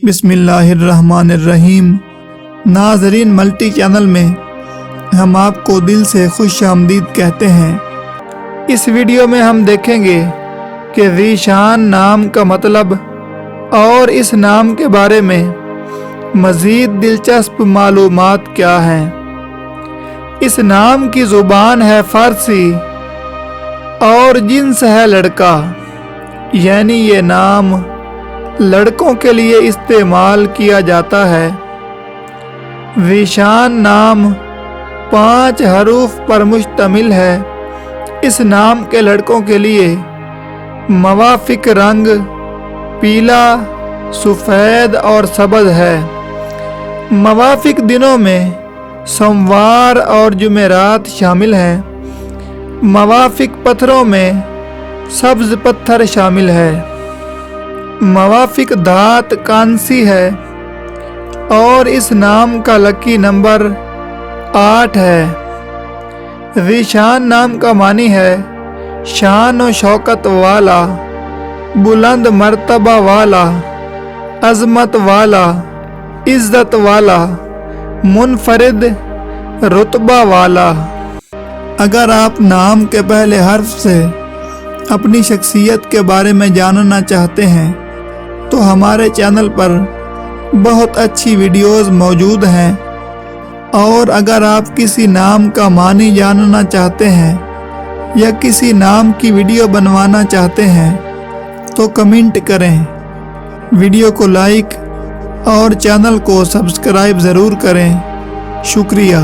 बिस्मिल्लाहिर्रहमानिर्रहीम। नाज़रीन, multi channel में हम आपको दिल से खुश आमदीद कहते हैं। इस वीडियो में हम देखेंगे कि ज़ीशान नाम का मतलब और इस नाम के बारे में मज़ीद दिलचस्प मालूमात क्या हैं। इस नाम की ज़ुबान है फ़ारसी और जिन्स है लड़का, यानी ये नाम लड़कों के लिए इस्तेमाल किया जाता है। ज़ीशान नाम 5 हरूफ पर मुश्तमिल है। इस नाम के लड़कों के लिए मवाफिक रंग पीला, सफ़ेद और सब्ज़ है। मवाफिक दिनों में सोमवार और जुमेरात शामिल हैं। मवाफिक पत्थरों में सब्ज़ पत्थर शामिल है। मवाफिक धात कांसी है और इस नाम का लकी नंबर 8 है। ज़ीशान नाम का मानी है शान और शौकत वाला, बुलंद मर्तबा वाला, अज़मत वाला, इज़्ज़त वाला, मुनफरिद रुतबा वाला। अगर आप नाम के पहले हर्फ से अपनी शख्सियत के बारे में जानना चाहते हैं तो हमारे चैनल पर बहुत अच्छी वीडियोस मौजूद हैं। और अगर आप किसी नाम का मानी जानना चाहते हैं या किसी नाम की वीडियो बनवाना चाहते हैं तो कमेंट करें, वीडियो को लाइक और चैनल को सब्सक्राइब ज़रूर करें। शुक्रिया।